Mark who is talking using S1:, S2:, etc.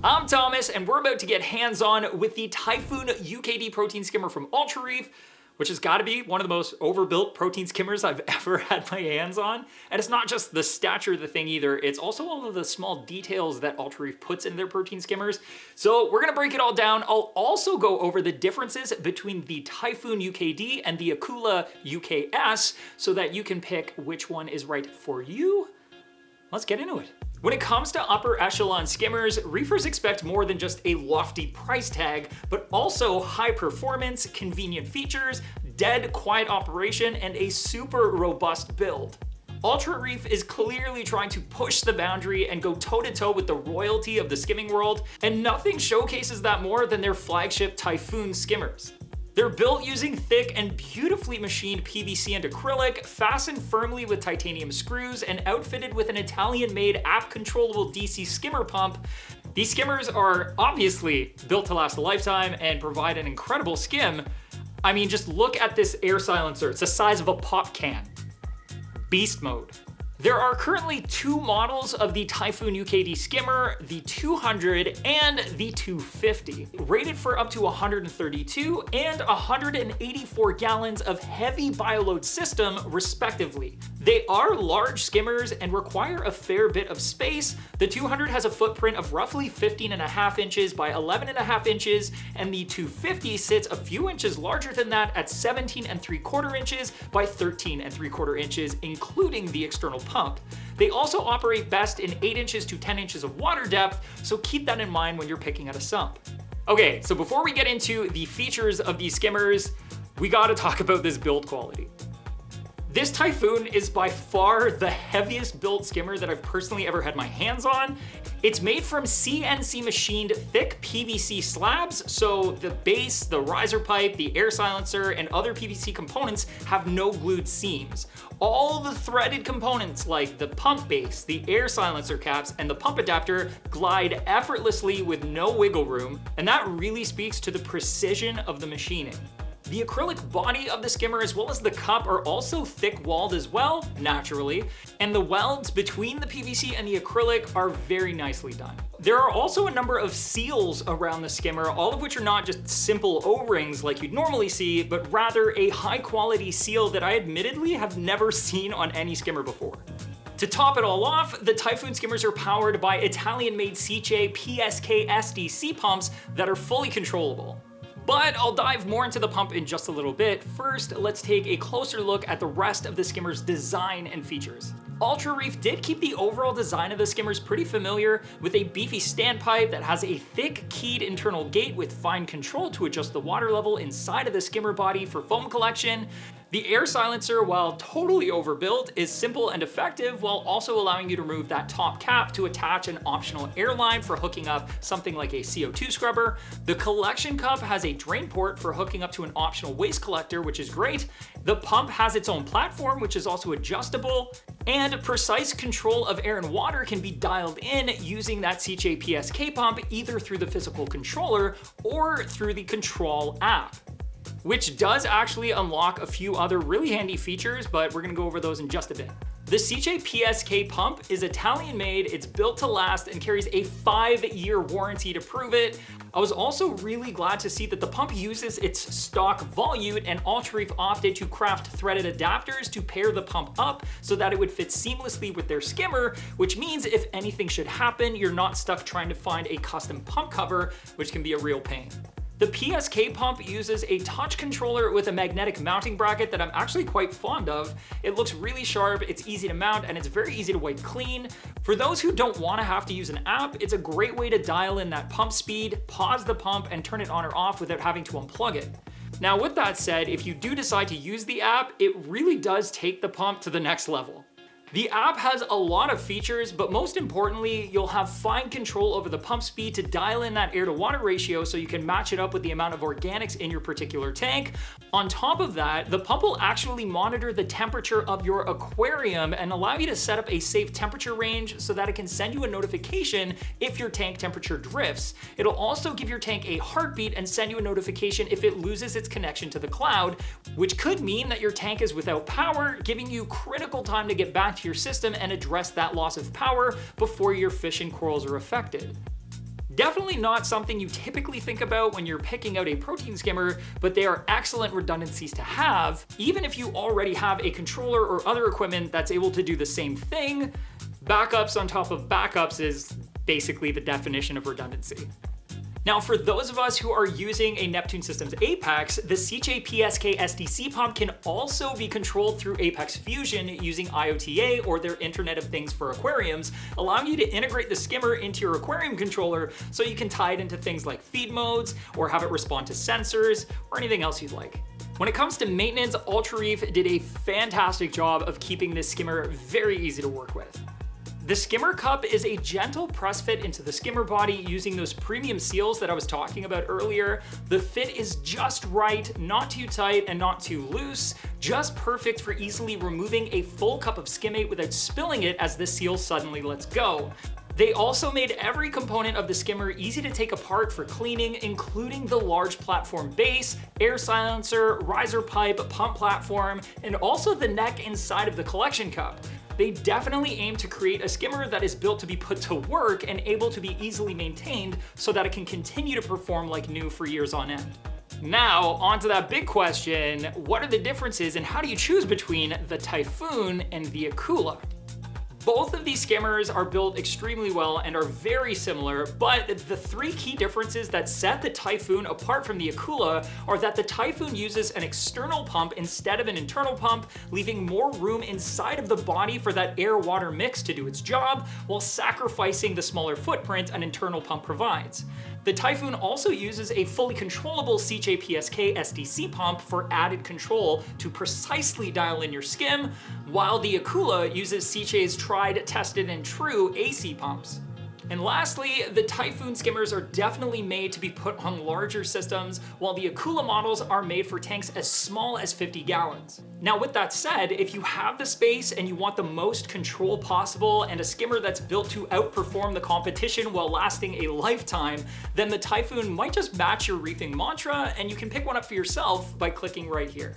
S1: I'm Thomas, and we're about to get hands-on with the Typhoon UKD protein skimmer from Ultra Reef, which has got to be one of the most overbuilt protein skimmers I've ever had my hands on. And it's not just the stature of the thing either, it's also all of the small details that Ultra Reef puts in their protein skimmers. So we're gonna break it all down. I'll also go over the differences between the Typhoon UKD and the Akula UKS so that you can pick which one is right for you. Let's get into it. When it comes to upper echelon skimmers, reefers expect more than just a lofty price tag, but also high performance, convenient features, dead quiet operation, and a super robust build. Ultra Reef is clearly trying to push the boundary and go toe-to-toe with the royalty of the skimming world, and nothing showcases that more than their flagship Typhoon skimmers. They're built using thick and beautifully machined PVC and acrylic, fastened firmly with titanium screws, and outfitted with an Italian-made app-controllable DC skimmer pump. These skimmers are obviously built to last a lifetime and provide an incredible skim. I mean, just look at this air silencer. It's the size of a pop can. Beast mode. There are currently two models of the Typhoon UKD skimmer, the 200 and the 250, rated for up to 132 and 184 gallons of heavy bioload system, respectively. They are large skimmers and require a fair bit of space. The 200 has a footprint of roughly 15.5 inches by 11.5 inches, and the 250 sits a few inches larger than that at 17.75 inches by 13.75 inches, including the external pump. They also operate best in 8 inches to 10 inches of water depth, so keep that in mind when you're picking at a sump. Okay, so before we get into the features of these skimmers, we gotta talk about this build quality. This Typhoon is by far the heaviest built skimmer that I've personally ever had my hands on. It's made from CNC machined thick PVC slabs, so the base, the riser pipe, the air silencer, and other PVC components have no glued seams. All the threaded components like the pump base, the air silencer caps, and the pump adapter glide effortlessly with no wiggle room, and that really speaks to the precision of the machining. The acrylic body of the skimmer as well as the cup are also thick-walled as well, naturally, and the welds between the PVC and the acrylic are very nicely done. There are also a number of seals around the skimmer, all of which are not just simple O-rings like you'd normally see, but rather a high-quality seal that I admittedly have never seen on any skimmer before. To top it all off, the Typhoon skimmers are powered by Italian-made Siche PSK SDC pumps that are fully controllable. But I'll dive more into the pump in just a little bit. First, let's take a closer look at the rest of the skimmer's design and features. Ultra Reef did keep the overall design of the skimmers pretty familiar, with a beefy standpipe that has a thick keyed internal gate with fine control to adjust the water level inside of the skimmer body for foam collection. The air silencer, while totally overbuilt, is simple and effective while also allowing you to remove that top cap to attach an optional air line for hooking up something like a CO2 scrubber. The collection cup has a drain port for hooking up to an optional waste collector, which is great. The pump has its own platform, which is also adjustable, and precise control of air and water can be dialed in using that Siche PSK pump either through the physical controller or through the Control app, which does actually unlock a few other really handy features, but we're gonna go over those in just a bit. The Siche PSK pump is Italian-made, it's built to last, and carries a 5-year warranty to prove it. I was also really glad to see that the pump uses its stock volute, and Ultra Reef opted to craft threaded adapters to pair the pump up so that it would fit seamlessly with their skimmer, which means if anything should happen, you're not stuck trying to find a custom pump cover, which can be a real pain. The PSK pump uses a touch controller with a magnetic mounting bracket that I'm actually quite fond of. It looks really sharp, it's easy to mount, and it's very easy to wipe clean. For those who don't want to have to use an app, it's a great way to dial in that pump speed, pause the pump, and turn it on or off without having to unplug it. Now, with that said, if you do decide to use the app, it really does take the pump to the next level. The app has a lot of features, but most importantly, you'll have fine control over the pump speed to dial in that air to water ratio so you can match it up with the amount of organics in your particular tank. On top of that, the pump will actually monitor the temperature of your aquarium and allow you to set up a safe temperature range so that it can send you a notification if your tank temperature drifts. It'll also give your tank a heartbeat and send you a notification if it loses its connection to the cloud, which could mean that your tank is without power, giving you critical time to get back to your system and address that loss of power before your fish and corals are affected. Definitely not something you typically think about when you're picking out a protein skimmer, but they are excellent redundancies to have, even if you already have a controller or other equipment that's able to do the same thing. Backups on top of backups is basically the definition of redundancy. Now, for those of us who are using a Neptune Systems Apex, the CJ PSK SDC pump can also be controlled through Apex Fusion using IoTA, or their Internet of Things for aquariums, allowing you to integrate the skimmer into your aquarium controller so you can tie it into things like feed modes or have it respond to sensors or anything else you'd like. When it comes to maintenance, Ultra Reef did a fantastic job of keeping this skimmer very easy to work with. The skimmer cup is a gentle press fit into the skimmer body using those premium seals that I was talking about earlier. The fit is just right, not too tight and not too loose, just perfect for easily removing a full cup of skimmate without spilling it as the seal suddenly lets go. They also made every component of the skimmer easy to take apart for cleaning, including the large platform base, air silencer, riser pipe, pump platform, and also the neck inside of the collection cup. They definitely aim to create a skimmer that is built to be put to work and able to be easily maintained so that it can continue to perform like new for years on end. Now, on to that big question, what are the differences and how do you choose between the Typhoon and the Akula? Both of these skimmers are built extremely well and are very similar, but the three key differences that set the Typhoon apart from the Akula are that the Typhoon uses an external pump instead of an internal pump, leaving more room inside of the body for that air-water mix to do its job, while sacrificing the smaller footprint an internal pump provides. The Typhoon also uses a fully controllable CJ PSK SDC pump for added control to precisely dial in your skim, while the Akula uses CJ's tried, tested, and true AC pumps. And lastly, the Typhoon skimmers are definitely made to be put on larger systems, while the Akula models are made for tanks as small as 50 gallons. Now, with that said, if you have the space and you want the most control possible and a skimmer that's built to outperform the competition while lasting a lifetime, then the Typhoon might just match your reefing mantra, and you can pick one up for yourself by clicking right here.